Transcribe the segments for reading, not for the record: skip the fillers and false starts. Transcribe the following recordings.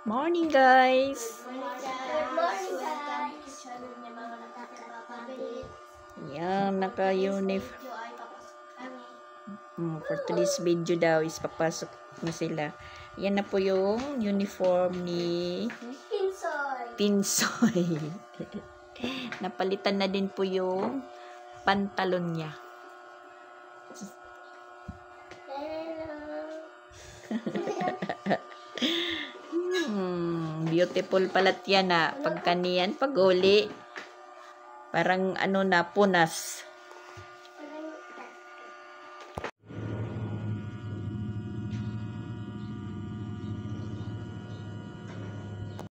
Morning, guys. Good morning, guys. Yan, naka-uniform. For today's video daw is papasok na sila. Yan na po yung uniform ni Tinsoy. Napalitan na din po yung pantalon niya. Beautiful palat yan na. Pagka niyan, pag-uli, parang ano na, punas.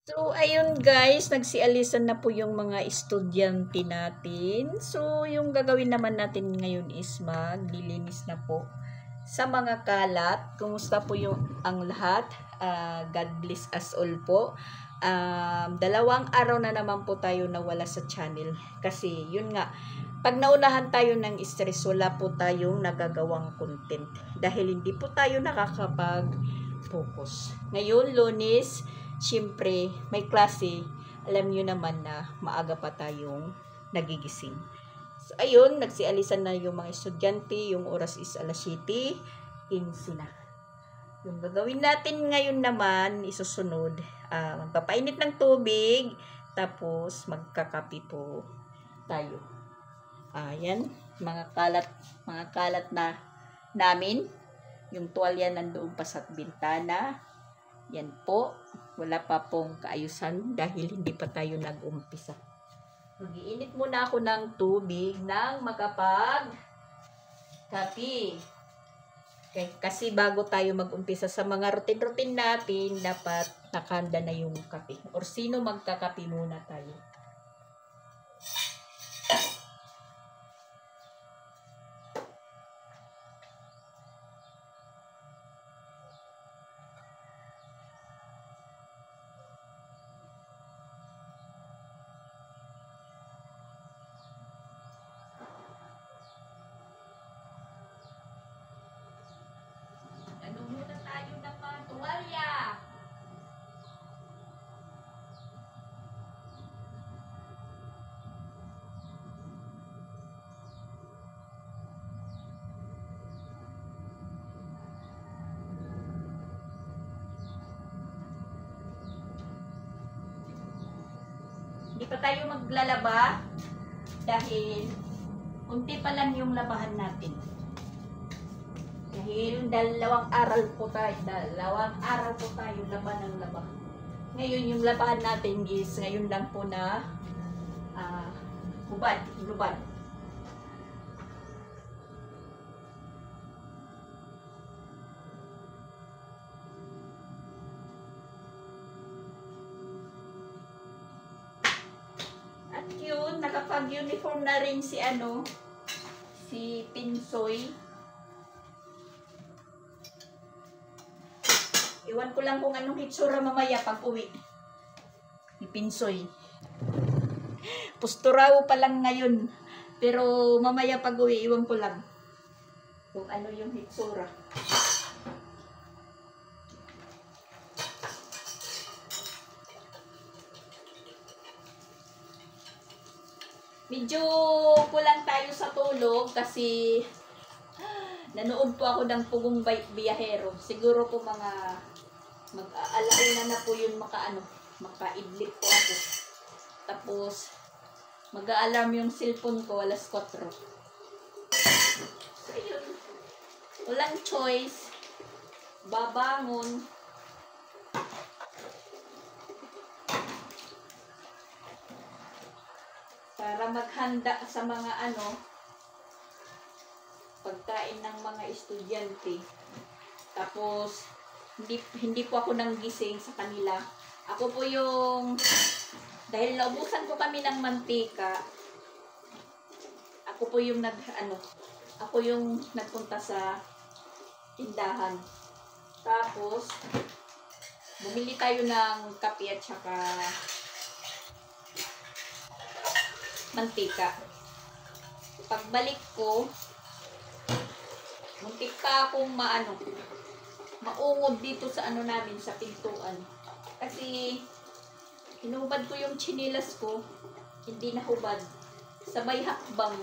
So, ayun guys, nagsialisan na po yung mga estudyante natin. So, yung gagawin naman natin ngayon is maglilinis na po sa mga kalat. Kumusta po yung ang lahat? God bless us all po. 2 araw na naman po tayo nawala sa channel. Kasi, yun nga, pag naunahan tayo ng stress, wala po tayong nagagawang content. Dahil hindi po tayo nakakapag-focus. Ngayon, Lunes, siyempre, may klase. Alam nyo naman na maaga pa tayong nagigising. So, ayun, nagsialisan na yung mga estudyante. Yung oras is 7:15 na. Yung gagawin natin ngayon naman, isusunod, magpapainit ng tubig, tapos magkakape po tayo. Ayan, mga kalat na namin. Yung tuwalya nandoon pa sa bintana. Yan po, wala pa pong kaayusan dahil hindi pa tayo nag-umpisa. Mag-iinit muna ako ng tubig nang makapag-kape. Okay, kasi bago tayo mag-umpisa sa mga routine natin, dapat nakahanda na yung kape. Or sino magkakape muna tayo? Ano muna tayo ng mga tuwalya? Hindi pa tayo maglalaba dahil unti pa lang yung labahan natin. Dahil 2 araw po tayo laban ng laba. Ngayon yung labahan natin is ngayon lang po na lubad. At yun, nakapag-uniform na rin si Tinsoy. Iwan ko lang kung anong hitsura mamaya pag uwi ni Pinsoy. Pusturaw pa lang ngayon. Pero mamaya pag uwi, iwan ko lang kung ano yung hitsura. Medyo kulang tayo sa tulog kasi nanood po ako ng Pugong Biyahero. Siguro po mga mag-aalauna na po yun maka-idlip po ako. Tapos, mag-aalarm yung cellphone ko, 4:00. So, yun. Walang choice. Babangon. Para maghanda sa mga pagkain ng mga estudyante. Tapos, hindi po ako nang gising sa kanila. Ako po yung, dahil naubusan ko kami ng mantika, ako po yung ako yung nagpunta sa tindahan. Tapos, bumili tayo ng kape at saka mantika. Pagbalik ko, muntik pa akong maungod dito sa ano namin, sa pintuan. Kasi, hinubad ko yung chinilas ko, hindi nahubad. Sa may hakbang,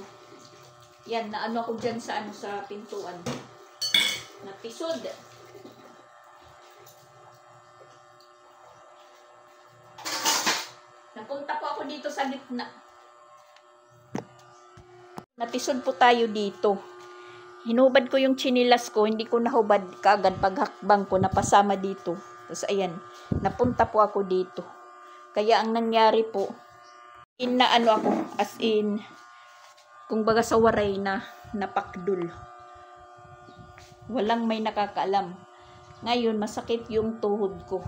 yan, naano ako dyan sa ano, sa pintuan. Napisod. Napunta po ako dito sa gitna. Napisod po tayo dito. Hinubad ko yung chinilas ko, hindi ko nahubad kagad paghakbang ko, napasama dito. Tapos ayan, napunta po ako dito. Kaya ang nangyari po, na ano ako, as in, kung baga sa waray na napakdul. Walang may nakakaalam. Ngayon, masakit yung tuhod ko.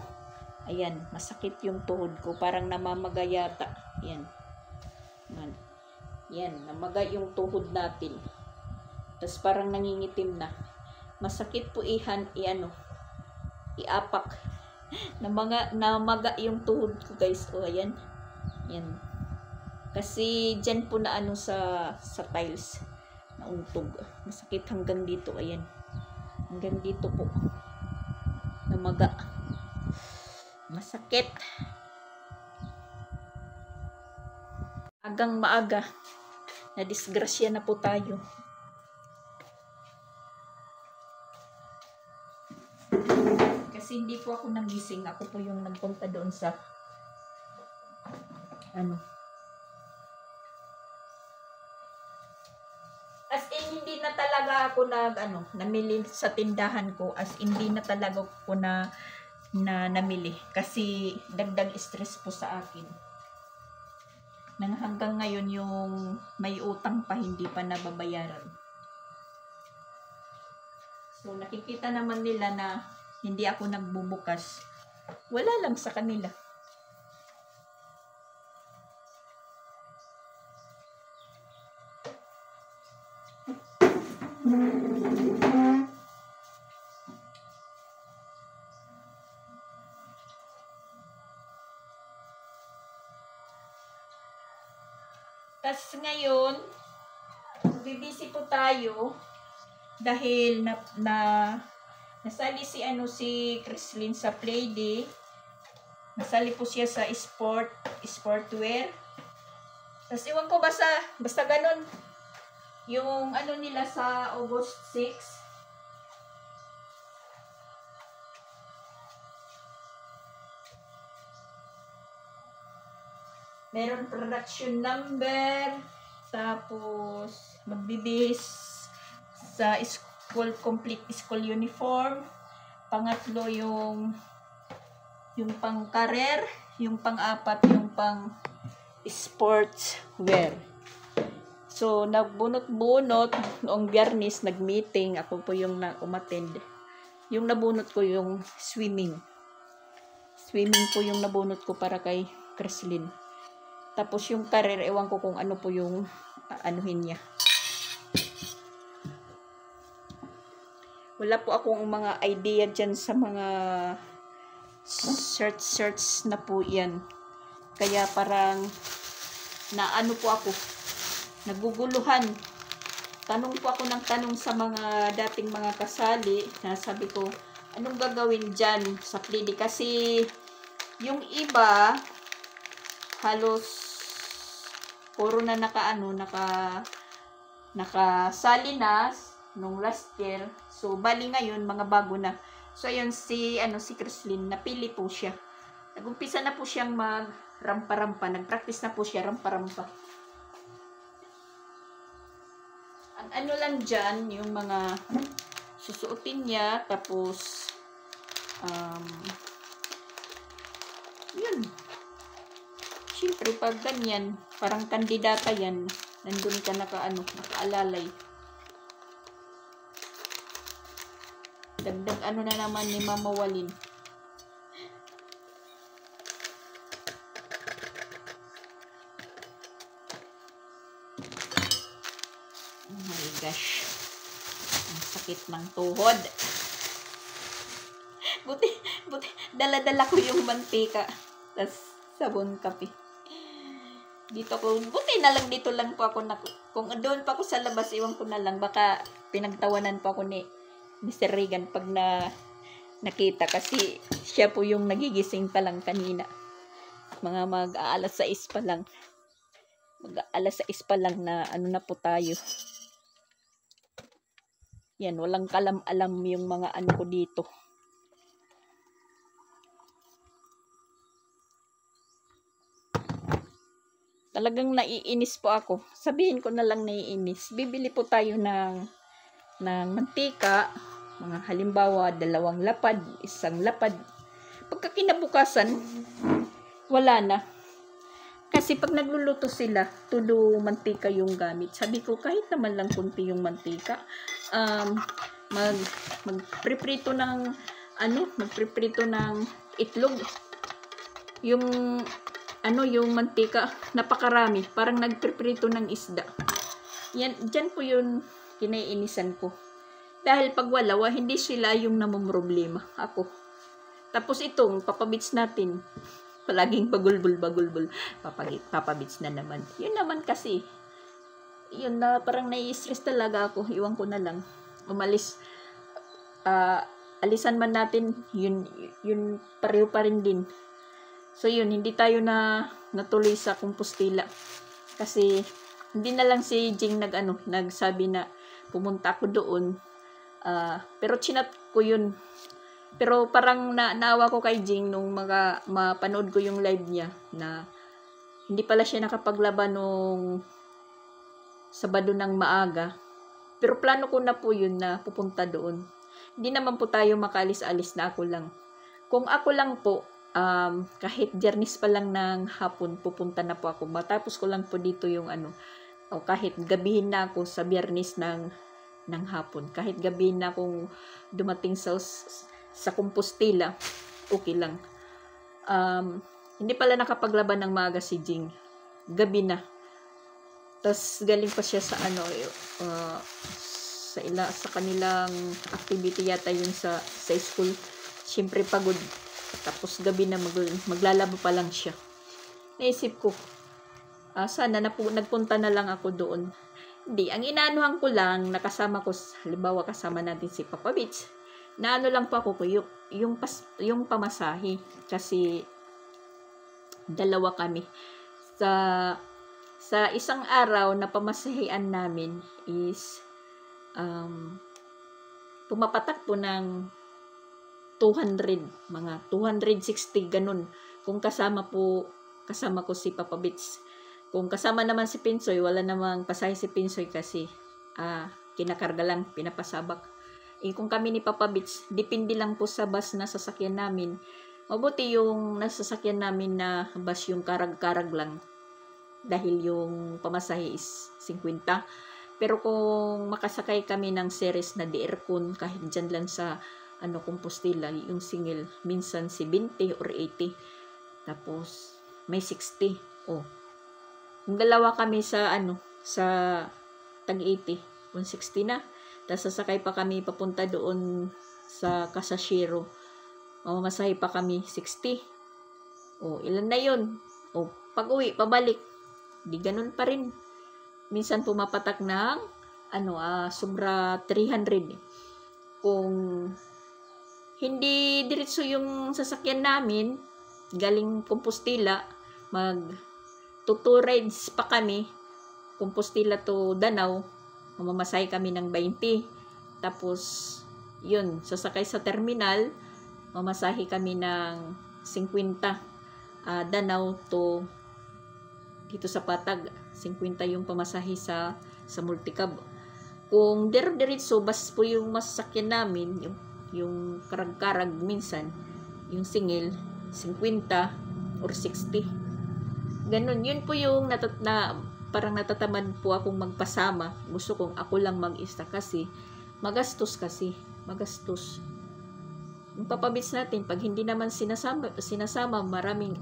Ayan, masakit yung tuhod ko. Parang namamagayata. Ayan. Yan, namaga yung tuhod natin. Tapos parang nangingitim na. Masakit po iapak. Namaga yung tuhod ko, guys. O, ayan. Yan. Kasi dyan po na ano sa tiles. Nauntog. Masakit hanggang dito. Ayan. Hanggang dito po. Namaga. Masakit. Agang maaga. Nadisgrasya na po tayo. Kasi hindi po ako nagising. Ako po yung nagpunta doon sa As in, hindi na talaga ako namili sa tindahan ko. As in, hindi na talaga ako namili. Kasi dagdag stress po sa akin. Nang hanggang ngayon yung may utang pa, hindi pa nababayaran. So, nakikita naman nila na hindi ako nagbubukas. Wala lang sa kanila. Tapos ngayon, bibisi po tayo dahil nasali si Chrislyn sa Playday. Nasali po siya sa sportwear. Tapos iwan ko basta ganun. Yung ano nila sa August 6. Meron production number, tapos magbibis sa complete school uniform. Pangatlo yung pang career, yung pang-apat yung pang sports wear. So nagbunot-bunot noong Biyernes, nag-meeting, ako po yung umattend. Yung nabunot ko yung swimming. Swimming po yung nabunot ko para kay Chrislyn. Tapos yung career, ewan ko kung ano po yung anuhin niya. Wala po akong mga idea dyan sa mga search na po yan. Kaya parang naano po ako, naguguluhan. Tanong po ako ng tanong sa mga dating mga kasali. Sabi ko, anong gagawin dyan sa Playday? Kasi yung iba, halos puro na nakasali na nung last year. So bali ngayon mga bago na. So ayun si Chrislyn, napili po siya. Nagumpisa na po siyang mag-rampa-rampa. Nagpractice na po siya rampa-rampa. Ang ano lang dyan, yung mga susuotin niya, tapos yun. Siyempre, pag ganyan, parang kandidata yan, nandun ka nakaalalay. Dagdag ano na naman ni Mama Walin. Oh my gosh. Ang sakit ng tuhod. Buti, dala-dala ko yung mantika. Tas sabon kape. Buti na lang dito lang po ako kung doon pa ako sa labas, iwan ko na lang, baka pinagtawanan pa ako ni Mr. Reagan pag nakita kasi siya po yung nagigising pa lang kanina. Mga mag-aalas 6 pa lang. Mag-aalas 6 pa lang na ano na po tayo. Yan, walang kalam-alam yung mga ano ko dito. Talagang naiinis po ako. Sabihin ko na lang naiinis. Bibili po tayo ng mantika. Mga halimbawa, 2 lapad, 1 lapad. Pagka kinabukasan, wala na. Kasi pag nagluluto sila, tulo mantika yung gamit. Sabi ko, kahit naman lang kunti yung mantika, magpriprito ng magpriprito ng itlog. Yung mantika, napakarami, parang nagpriprito ng isda. Diyan po yun kinaiinisan ko. Dahil pag wala, hindi sila yung namumroblema. Ako. Tapos itong papabits natin, palaging bagulbul. Papabits na naman. Yun naman kasi, yun na parang nai-stress talaga ako. Iwan ko na lang. Umalis. Alisan man natin, yun pareho pa rin din. So yun, hindi tayo natuloy sa Compostela. Kasi, hindi na lang si Jing nagsabi na pumunta ako doon. Pero chinat ko yun. Pero parang naawa ko kay Jing nung mapanood ko yung live niya na hindi pala siya nakapaglaba nung Sabado ng maaga. Pero plano ko na po yun na pupunta doon. Hindi naman po tayo makaalis-alis na ako lang. Kung ako lang po, kahit Biyernes pa lang ng hapon, pupunta na po ako. Matapos ko lang po dito yung o kahit gabihin na ako sa Biyernes ng hapon. Kahit gabihin na akong dumating sa Compostela, okay lang. Hindi pala nakapaglaban ng maaga si Jing. Gabi na. Tapos galing pa siya sa sa kanilang activity yata yun sa school. Siyempre pagod. Tapos gabi na maglalaba pa lang siya. Naisip ko, sana nagpunta na lang ako doon. Hindi, ang inaanuhan ko lang, nakasama ko, halimbawa kasama natin si Papa Beach. Naano lang po ako yung pamasahe. Kasi 2 kami. Sa isang araw na pamasahean namin is pumapatak po ng 200, mga 260 ganun. Kung kasama ko si Papa Beach. Kung kasama naman si Pinsoy, wala namang pasahe si Pinsoy kasi kinakarga lang, pinapasabak. Kung kami ni Papa Beach, depende lang po sa bus na sasakyan namin. Mabuti yung nasasakyan namin na bus yung karag-karag lang. Dahil yung pamasahe is 50. Pero kung makasakay kami ng series na Aircon, kahit dyan lang sa Compostela, yung single, minsan 70 or 80. Tapos, may 60. Kung 2 kami sa tag-80, 160 na. Tapos sasakay pa kami papunta doon sa Kasashiro. Mamamasahe pa kami 60. Ilan na yun? Pag-uwi, pabalik. Di ganun pa rin. Minsan pumapatak ng sobra 300. Kung hindi diretso yung sasakyan namin, galing Compostela, mag-2 rides pa kami, Compostela to Danau, mamamasahe kami ng 20. Tapos, yun, sasakay sa terminal, mamasahe kami ng 50. Danau to dito sa Patag, 50 yung pamasahe sa multicab. Kung diretso, bas po yung masasakyan namin, yung karag-karag minsan, yung single, 50 or 60. Ganun, yun po yung parang natatamad po akong magpasama. Gusto kong ako lang mag-isa kasi magastos. Yung papabits natin, pag hindi naman sinasama maraming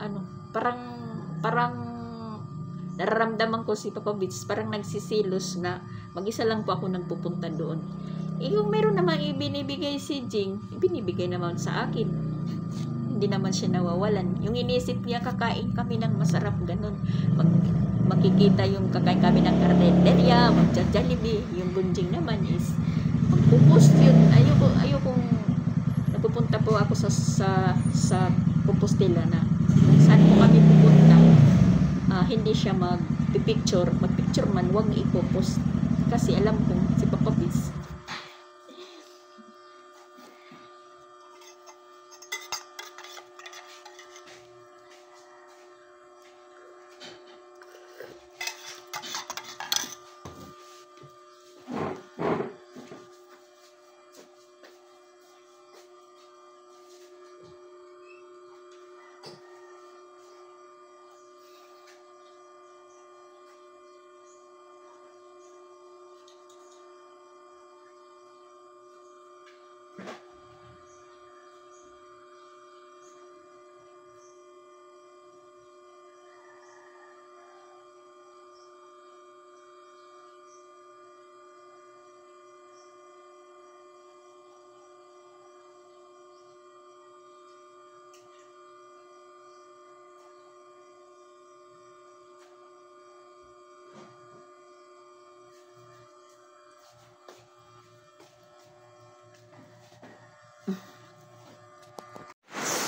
parang nararamdaman ko si Papa Beach, parang nagsisilos na mag-isa lang po ako nagpupunta doon. Yung meron naman ibinibigay si Jing, ibinibigay naman sa akin. Hindi naman siya nawawalan. Yung inisip niya, kakain kami ng masarap, ganun. Makikita yung kakain kami ng karinderya, magja-Jollibee. Yung Gunjing naman is magpupost yun. Ayokong nagpupunta pupunta po ako sa Compostela na saan po kami pupunta. Hindi siya magpicture man, wag ipopost kasi alam ko si Papa Biz.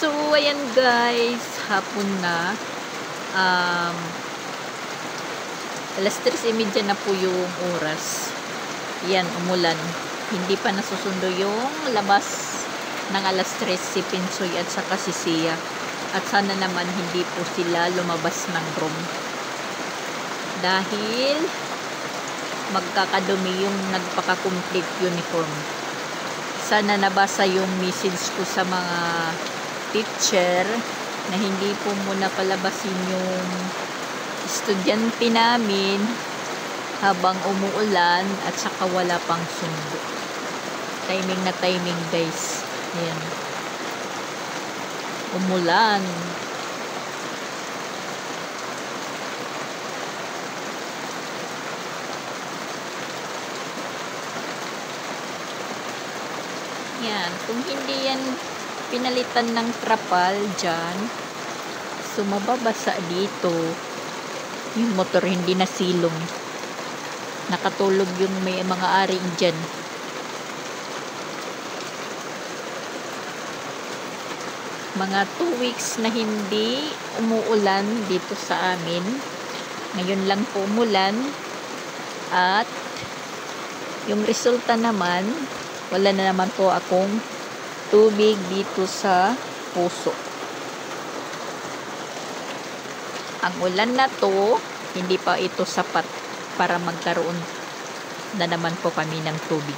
So, ayan guys, hapon na. Alas 3:30 na po yung oras. Yan, umulan. Hindi pa nasusundo yung labas ng alas 3 si Pinsoy at saka si Sia. At sana naman hindi po sila lumabas ng room. Dahil magkakadumi yung nagpaka-complete uniform. Sana nabasa yung message ko sa mga teacher na hindi po muna palabasin yung estudyante namin habang umuulan at saka wala pang sundo. Timing na timing guys. Ayan. Umulan. Yan. Kung hindi yan pinalitan ng trapal dyan, so mababasa dito yung motor, hindi nasilong, nakatulog yung may mga aring dyan. Mga 2 weeks na hindi umuulan dito sa amin, ngayon lang po umulan at yung resulta naman, wala na naman po akong tubig dito sa puso. Ang ulan na to, hindi pa ito sapat para magkaroon na naman po kami ng tubig.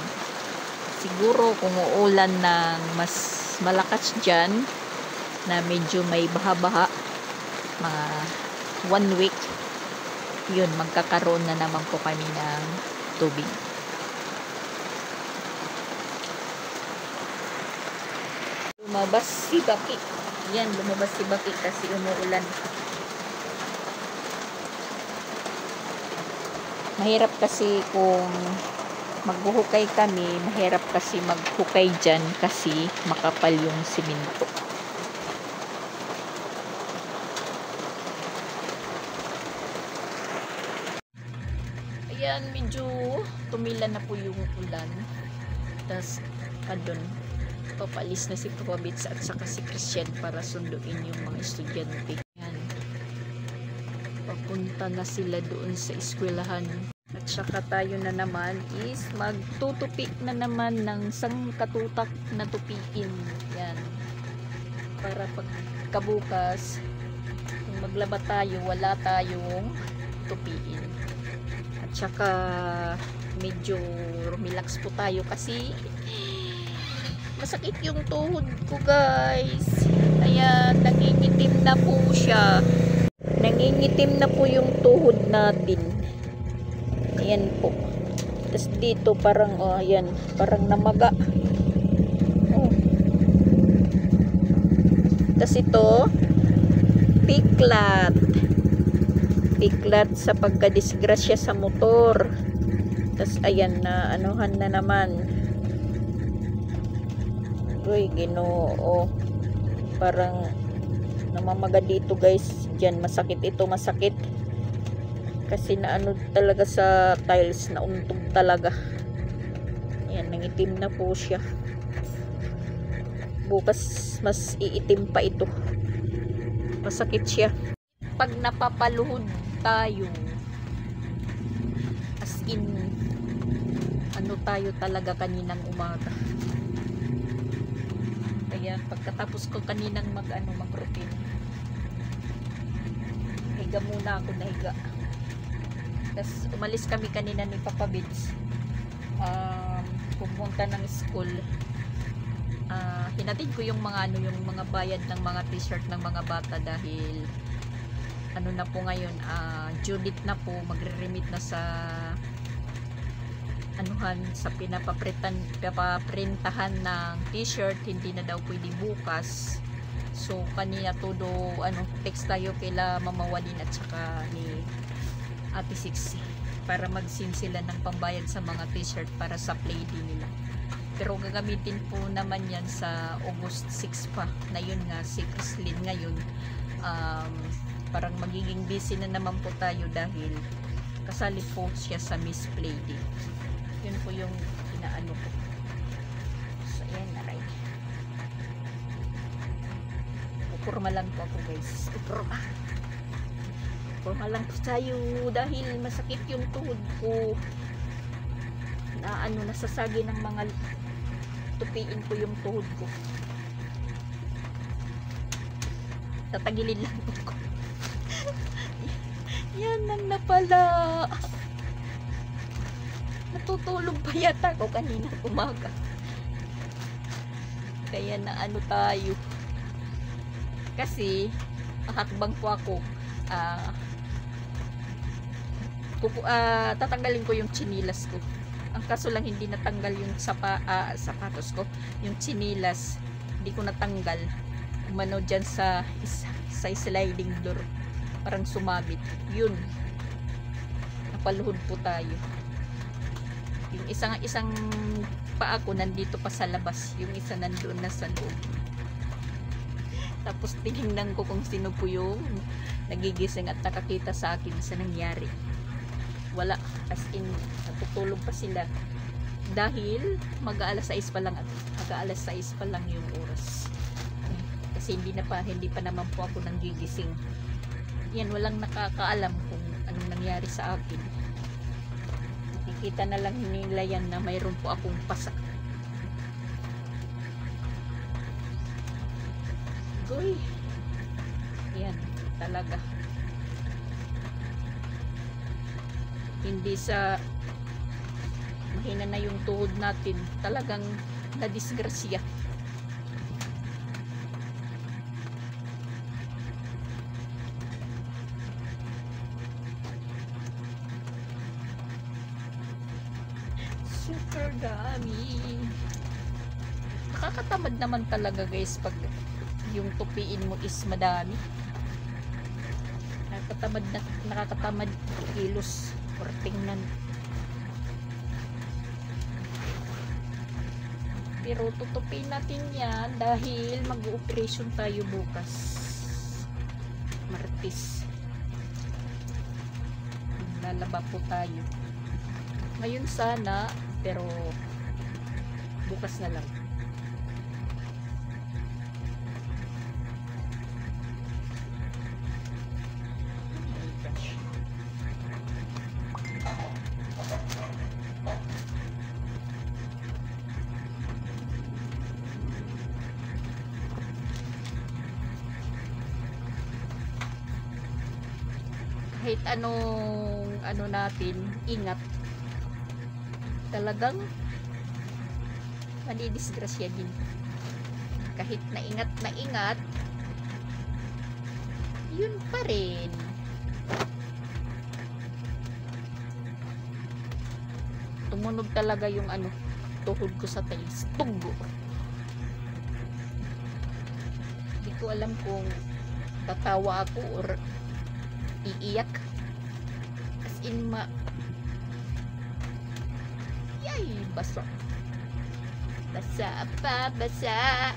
Siguro kung uulan ng mas malakas dyan, na medyo may baha-baha, mga 1 week, yun, magkakaroon na naman po kami ng tubig. Lumabas si Baki. Yan, lumabas si Baki kasi umuulan. Mahirap kasi kung maghuhukay kami, mahirap kasi maghukay dyan kasi makapal yung simento. Ayan, medyo tumila na po yung ulan. Tapos, doon, papalis na si Papa Bits at saka si Christian para sunduin yung mga estudyante. Yan. Papunta na sila doon sa eskwelahan. At saka tayo na naman is magtutupi na naman ng sangkatutak na tupiin. Yan. Para pagkabukas, kung maglaba tayo, wala tayong tupiin. At saka medyo relax po tayo kasi masakit yung tuhod ko guys. Ayan, nangingitim na po siya. Nangingitim na po yung tuhod natin. Ayan po. Tapos dito parang, ayan, parang namaga. Oh. Tapos ito, piklat. Piklat sa pagkadisgrasya sa motor. Tapos ayan na, anuhan na naman. Uy, Ginoo. Parang namamaga dito guys. Diyan, masakit ito, masakit. Kasi naano talaga sa tiles, na untog talaga. Ayan, nangitim na po siya. Bukas mas iitim pa ito. Masakit siya. Pag napapaluhod tayo, as in, ano tayo talaga kaninang umaga. Kaya pagkatapos ko kaninang mag-routine, higa muna ako, nahiga. Tapos umalis kami kanina ni Papa Bids. Pumunta ng school. Hinatid ko yung mga yung mga bayad ng mga t-shirt ng mga bata dahil ano na po ngayon, due date na po, magre-remit na sa anuhan, sa pinapaprintahan ng t-shirt, hindi na daw pwede bukas. So kanina todo text tayo kila Mama Walin at saka ni Ate Sixi para mag-sim sila ng pambayad sa mga t-shirt para sa play din nila. Pero gagamitin po naman yan sa August 6 pa, na yun nga si Chrislyn ngayon. Parang magiging busy na naman po tayo dahil kasali po siya sa Miss Play Day. Yun po yung inaano ko. So ayan na, right. Upurma lang po ako, guys. Upurma lang po tayo dahil masakit yung tuhod ko. Na nasasagi ng mga tupiin ko yung tuhod ko. Tatagilin lang po ko. Yan lang na pala. Natutulog pa yata ako kanina umaga. Kaya na tayo. Kasi hakbang po ako. Tatanggalin ko yung chinilas ko. Ang kaso lang hindi natanggal yung sapatos ko, yung chinilas hindi ko natanggal. Umano dyan sa sliding door, parang sumabit. Yun, napaluhod po tayo. Yung isang paa ko nandito pa sa labas, yung isa nandoon na sa loob. Tapos tinignan ko kung sino po yung nagigising at nakakita sa akin sa nangyari. Wala, as in natutulog pa sila dahil mag-aalas 6 pa lang yung oras. Kasi hindi pa naman po ako nanggigising. Yan, walang nakakaalam kung anong nangyari sa akin. Nakikita na lang nila yan na mayroon po akong pasa. Goy, yan talaga. Hindi sa mahina na yung tuhod natin, talagang nadisgrasya. Super dami. Nakakatamad naman talaga, guys, pag yung tupiin mo is madami. Nakakatamad kilos or tingnan. Pero tutupin natin yan dahil mag-operation tayo bukas, Martes. Lalaba po tayo ngayon sana, pero bukas na lang. Kahit anong natin, ingat. Talagang madidisgrasya din. Kahit na ingat, yun pa rin. Tumunog talaga yung tuhod ko sa tiles. Tugo. Hindi ko alam kung tatawa ako or iiyak. As in basa pa, basa.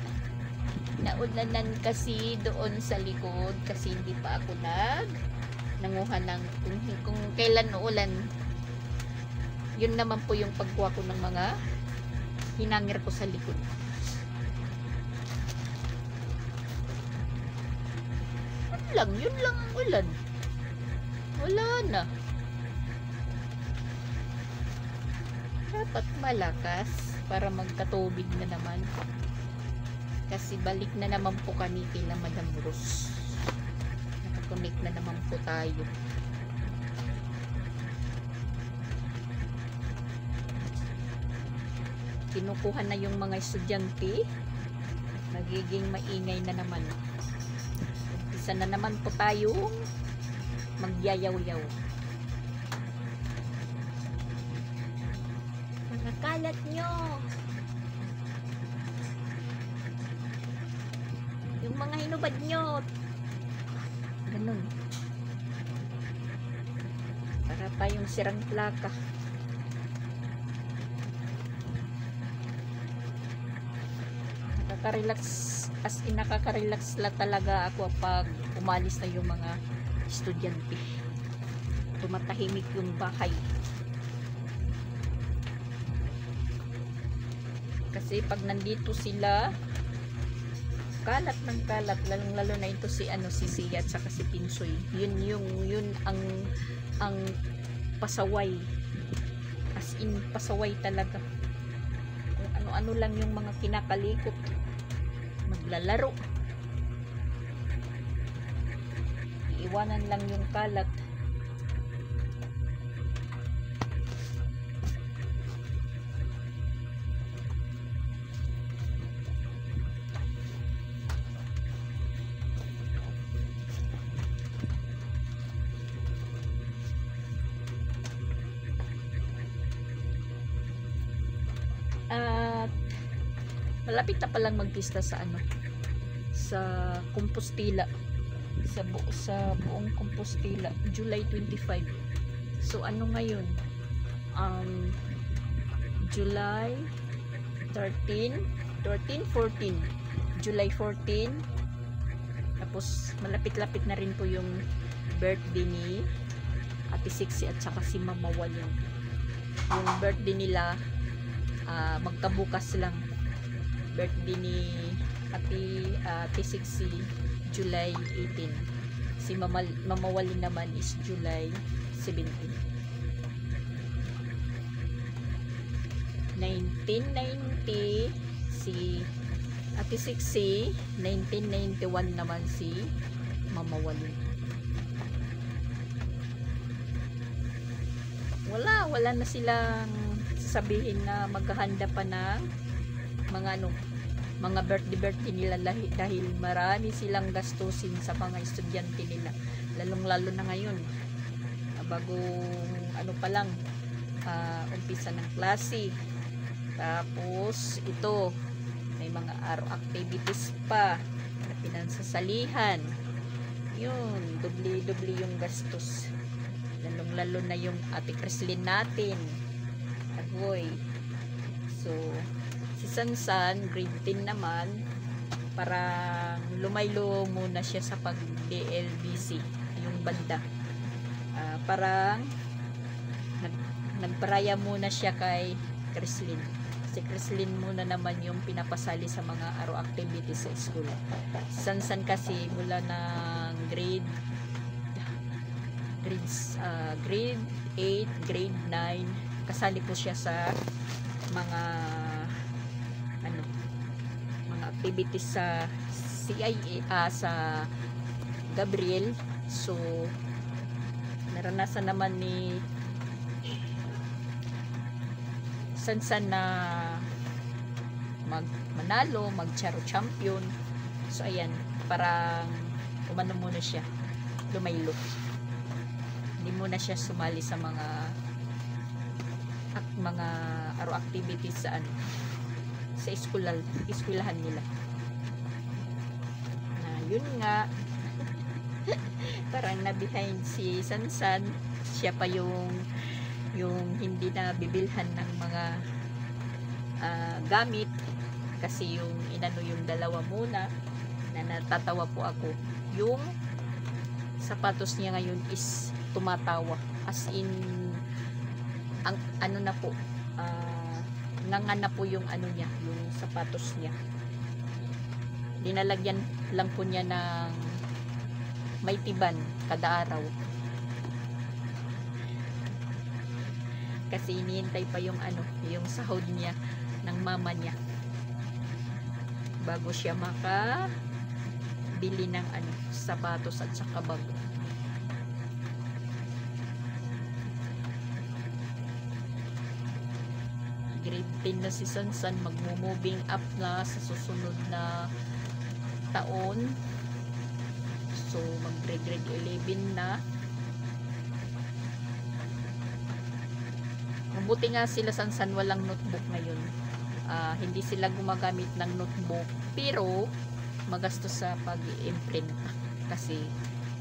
Naulanan kasi doon sa likod kasi hindi pa ako nanguha ng kung kailan uulan. Yun naman po yung pagkuha ko ng mga hinangir ko sa likod. yun lang ang ulan. Wala na. Dapat malakas para magkatubig na naman. Kasi balik na naman po kami kila Madam Rose. Nakakonect na naman po tayo. Kinukuha na yung mga estudyante. Nagiging maingay na naman. Umpisa na naman po tayong magyayaw-yaw. Mga kalat nyo. Yung mga hinubad nyo. Ganun. Para tayong sirang plaka. Nakaka-relax, as in nakaka-relax lang talaga ako pag umalis na yung mga estudyante. Tumatahimik yung bahay. Kasi pag nandito sila, kalat ng kalat, lalong-lalo na ito si si Sia at saka si Pinsoy. Yun ang pasaway. As in pasaway talaga. Kung ano-ano lang yung mga kinakalikot. Maglalaro. Iiwanan lang yung kalat. At malapit na palang magpista sa sa Compostela, sa buong Compostela, July 25. So ngayon, July 13, 14, July 14. Tapos malapit-lapit na rin po yung birthday ni Ate Sixi at saka si Mama Walong. Yung birthday nila magkabukas lang. Birthday ni Ate Sixi July 18. Si Mama Wali naman is July 17. 1990 si Ate Sixi, 1991 naman si Mama Wali. Wala na silang sasabihin na maghahanda pa ng mga birthday nila dahil marami silang gastusin sa mga estudyante nila, lalong-lalo na ngayon, bagong pa lang, umpisa ng klase. Tapos ito, may mga araw activities pa na pinansasalihan. Yun, doble yung gastos, lalong-lalo na yung Ate Creslin natin. Agoy. So si Sansan grade 10 naman, parang lumaylo muna siya sa pag DLBC yung banda. Parang nagparaya muna siya kay Creslin. Si Creslin muna naman yung pinapasali sa mga araw activities sa school. Si Sansan kasi mula ng grade 8, grade 9, kasali po siya sa mga activities sa CIA, sa Gabriel. So naranasan naman ni Sansan na manalo, mag-charo champion. So ayan, parang muna siya, lumaylo. Hindi muna siya sumali sa mga araw activities sa sa eskwelahan nila. Yun nga, parang na-behind si Sansan. Siya pa yung hindi na bibilhan ng mga gamit, kasi yung yung dalawa muna, na natatawa po ako, yung sapatos niya ngayon is tumatawa, as in ang na po, nganga na po yung niya, yung sapatos niya. Dinalagyan lang po niya ng may tiban kada araw. Kasi inihintay pa yung yung sahod niya ng mama niya bago siya bili ng sapatos at saka bag. Grade 10 na si Sansan, magmo-moving up na sa susunod na taon. So mag-grade 11 na. Mabuti nga sila Sansan walang notebook ngayon. Hindi sila gumagamit ng notebook, pero magastos sa pag-imprint kasi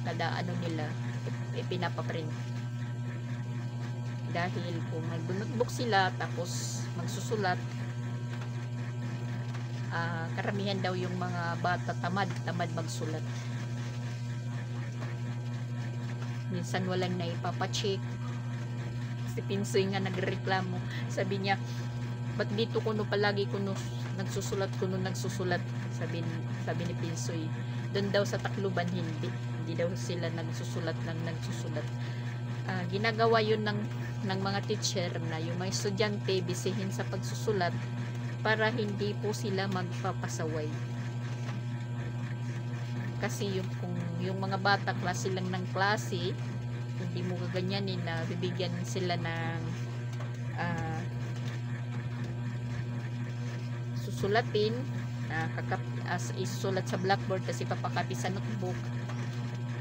kada nila pinapaprint. Dahil kung nag-notebook sila tapos magsusulat, karamihan daw yung mga bata tamad magsulat. Minsan walang naipapacheck. Si Pinsoy nga nagreklamo, sabi niya, ba't dito kuno palagi kuno nagsusulat, sabi ni Pinsoy. Doon daw sa Tacloban hindi daw sila nagsusulat. Ginagawa yun ng mga teacher na yung mga estudyante bisihin sa pagsusulat para hindi po sila magpapasaway. Kasi kung yung mga bata klase lang ng klase, hindi mo gaganyanin na bibigyan sila ng susulatin na isusulat sa blackboard kasi papakapi sa notebook.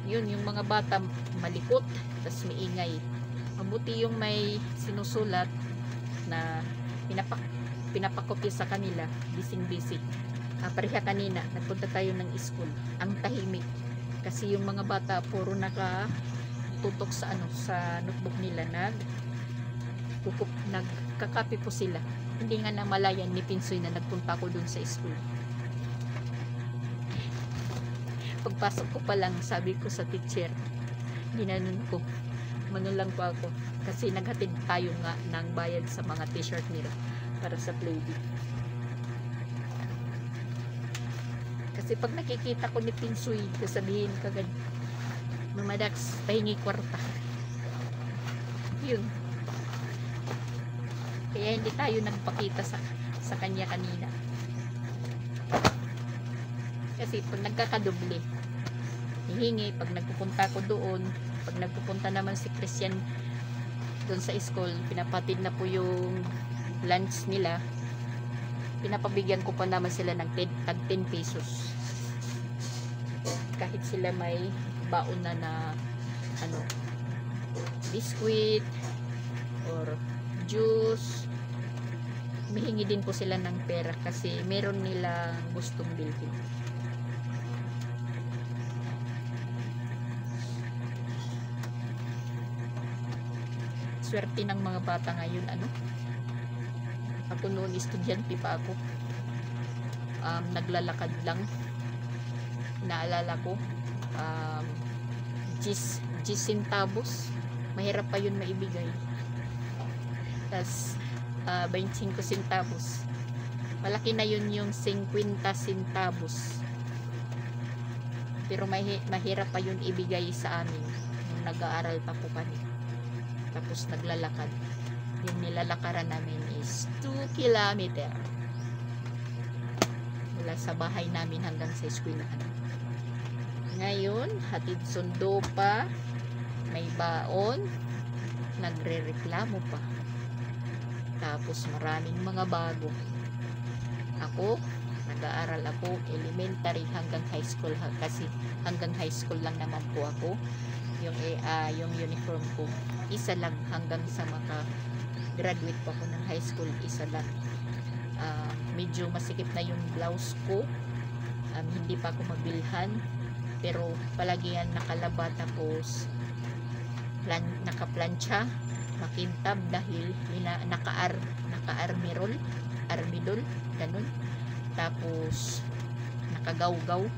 Yun, yung mga bata malikot tas maingay. Mabuti yung may sinusulat na pinapakopya sa kanila, bising-bising. Pareha kanina nagpunta tayo ng school, ang tahimik kasi yung mga bata puro tutok sa sa notebook nila, nagkakapi po sila. Hindi nga namalayan ni Pinsoy na nagpunta ako dun sa school. Pagpasok ko pa lang, sabi ko sa teacher, ginanon ko, manulang po ako kasi naghatid tayo nga ng bayad sa mga t-shirt nila para sa playdate. Kasi pag nakikita ko ni Pinsoy, sasabihin kagad, Mama Dax, pahingi kwarta. Yun. Kaya hindi tayo nagpakita sa kanya kanina. Kasi pag nagkakadoble, hihingi. Pag nagpupunta ko doon, pag nagpupunta naman si Christian doon sa school, pinapatid na po yung lunch nila. Pinapabigyan ko pa naman sila ng tag 10 pesos. Kahit sila may baon na biskuit or juice, mihingi din po sila ng pera kasi meron nilang gustong bilhin. Swerte ng mga bata ngayon. Ako noon estudyante pa ako, naglalakad lang. Naalala ko, 10 centavos, mahirap pa yun maibigay. Tas 25 centavos, malaki na yun yung 50 centavos, pero mahirap pa yun ibigay sa amin nung nag-aaral pa po kami. Tapos naglalakad, yung nilalakaran namin is 2 kilometer mula sa bahay namin hanggang sa eskwelahan. Ngayon, hatid sundo pa, may baon, nagre-reklamo pa. Tapos maraming mga bago. Ako, nag-aaral ako elementary hanggang high school kasi hanggang high school lang naman po ako. Yung uniform ko, isa lang hanggang sa maka-graduate po ako ng high school, isa lang. Medyo masikip na yung blouse ko. Hindi pa ako mabilhan. Pero palagi yan nakalaba, tapos nakaplansya, makintab dahil naka-armidol, ganun. Tapos nakagawgaw,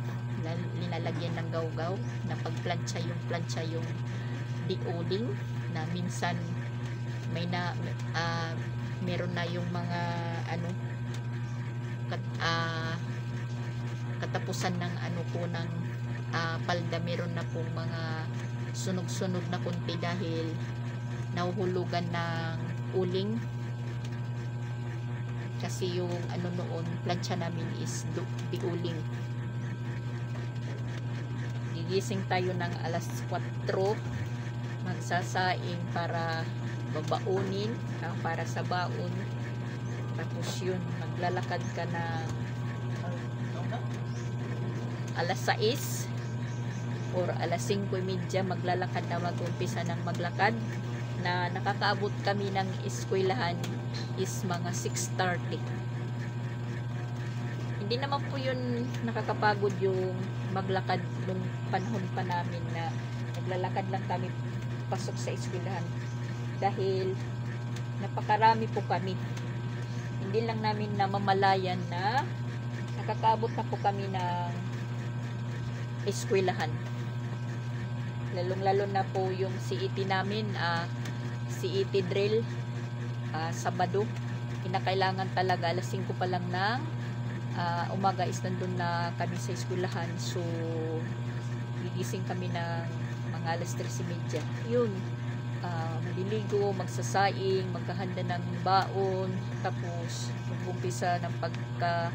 linalagyan ng gawgaw na pagplansya yung dioding na minsan meron na yung mga katapusan ng palda, meron na pong mga sunog-sunog na kunti dahil nahuhulugan ng uling. Kasi yung ano noon, plancha namin is di uling. Gigising tayo ng alas 4, magsasaing para babaunin, para sa baon. Tapos yun, maglalakad ka ng alas 6 or alas 5:30 maglalakad na, mag-umpisa ng maglakad, na nakakaabot kami ng eskwelahan is mga 6:30. Hindi naman po yun nakakapagod yung maglakad nung panahon pa namin na naglalakad lang kami pasok sa eskwelahan, dahil napakarami po kami. Hindi lang namin namamalayan na nakakaabot na po kami ng eskwelahan. Lalong-lalo na po yung CET namin, CET drill, Sabado. Kinakailangan talaga alas 5 pa lang ng umaga is nandun na kami sa eskwelahan. So gigising kami ng mga alas 3:30. Yun, maliligo, magsasaing, maghahanda ng baon, tapos mag-umpisa ng pagka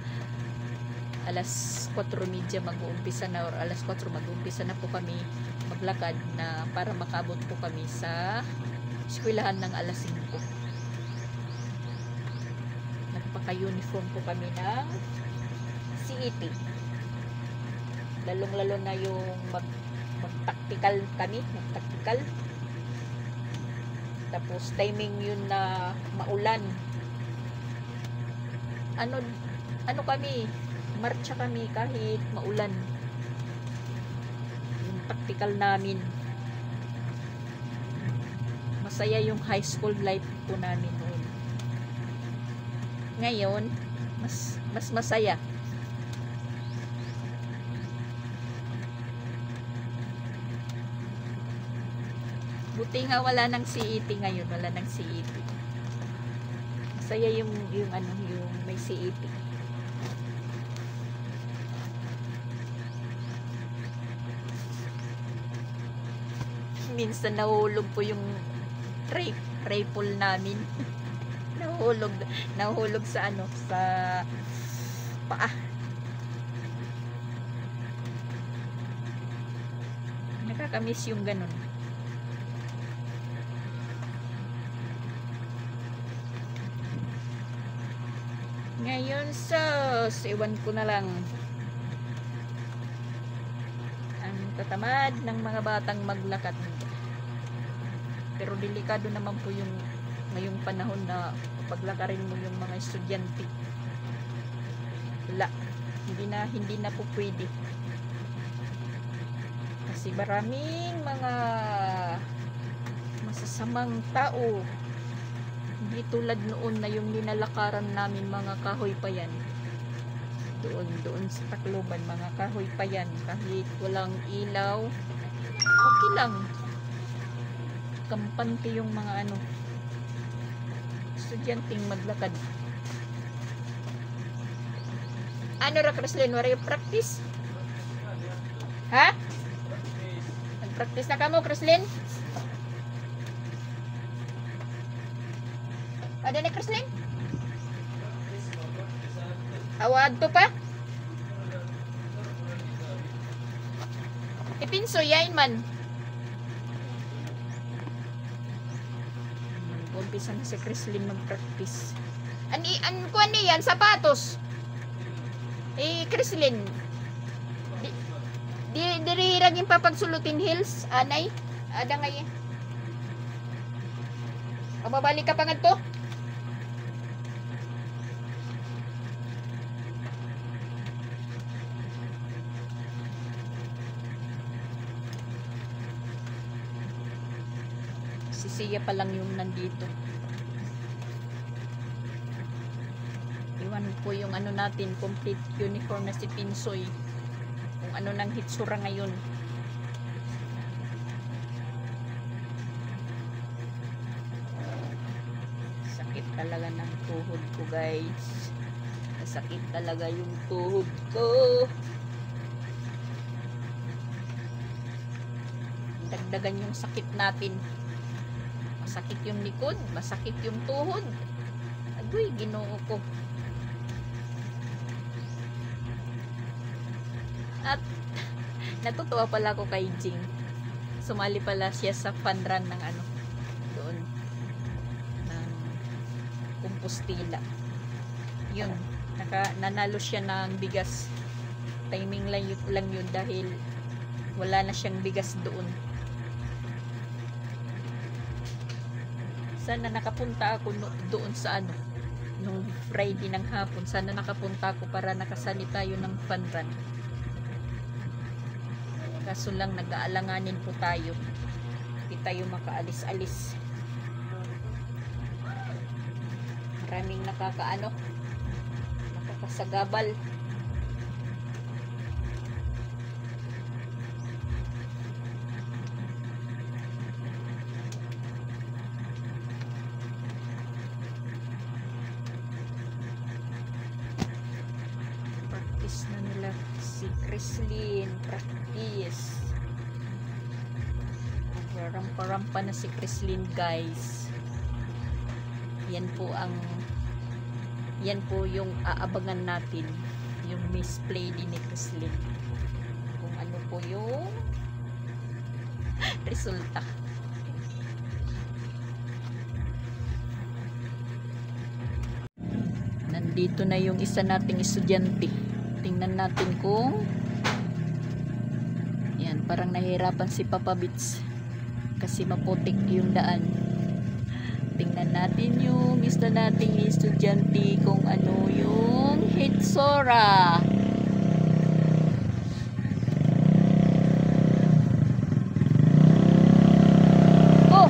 alas 4:30 mag-uumpisa na, or alas 4 mag-uumpisa na po kami maglakad na para makabot po kami sa eskwelahan ng alas 5. Nagpaka-uniform po kami ng CET. Lalong-lalo na yung mag-tactical kami, mag-tactical. Tapos timing yun na maulan. Ano kami, marcha kami kahit maulan. Yung tactical namin. Masaya yung high school life po namin noon. Ngayon, mas masaya. Buti nga wala ng CET ngayon, wala ng CET. Masaya yung may CET. Minsan nahulog po yung rifle namin. nahulog sa sa paa. Nakakamiss yung ganun. Ngayon iwan ko na lang. Ang tatamad ng mga batang maglakad. Pero delikado naman po yung ngayong panahon na paglakarin mo yung mga estudyante. Wala. Hindi na po pwede. Kasi maraming mga masasamang tao. Hindi tulad noon na yung ninalakaran namin mga kahoy pa yan. Doon sa Tacloban, mga kahoy pa yan. Kahit walang ilaw, okay lang. Kampante yung mga estudyanteng maglakad. Ano ra, Kreslin? Wala yung practice? Ha? Nag-practice na ka mo, Kreslin? Ada ni Kreslin? Awad to pa? Ipinso, yain man. Umpisa na si Kreslin mag-practice. Kuan ni yan, sapatos. Kreslin. Dirihirag yung papagsulutin hills, anay. Ada ngay. Mabalik ka pa nga to? Si Sia pa lang yung nandito. Iwan po yung natin, complete uniform na si Pinsoy. Kung nang hitsura ngayon. Sakit talaga ng tuhod ko, guys. Sakit talaga yung tuhod ko. dagdagan yung sakit natin. Masakit yung likod, masakit yung tuhod. Agoy, Ginoo ko. At natutuwa pala ako kay Jing. Sumali pala siya sa fun run ng ano, doon, ng Compostela. Yun, nanalo siya ng bigas. Timing lang yun dahil wala na siyang bigas doon. Sana nakapunta ako doon sa ano, nung Friday ng hapon. Sana nakapunta ako para nakasali tayo ng fun run. Kaso lang nag-aalanganin po tayo. Hindi tayo makaalis-alis. Maraming nakakasagabal. Practice na nila si Chrislyn. Practice. Rampa-rampa na si Chrislyn, guys. Yan po yung aabangan natin, yung misplay din ni Chrislyn, kung ano po yung resulta. Nandito na yung isa nating estudyante. Tingnan natin kung yan, parang nahihirapan si Papa Bits kasi maputik yung daan. Tingnan natin yung isa nating estudyante kung ano yung hitsura. Oh!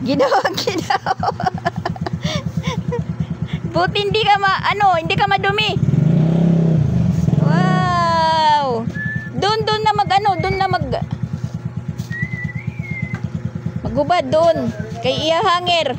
Ginawa. Buti hindi ka hindi ka madumi. Wow. Doon na maghubad doon kay iya hanger.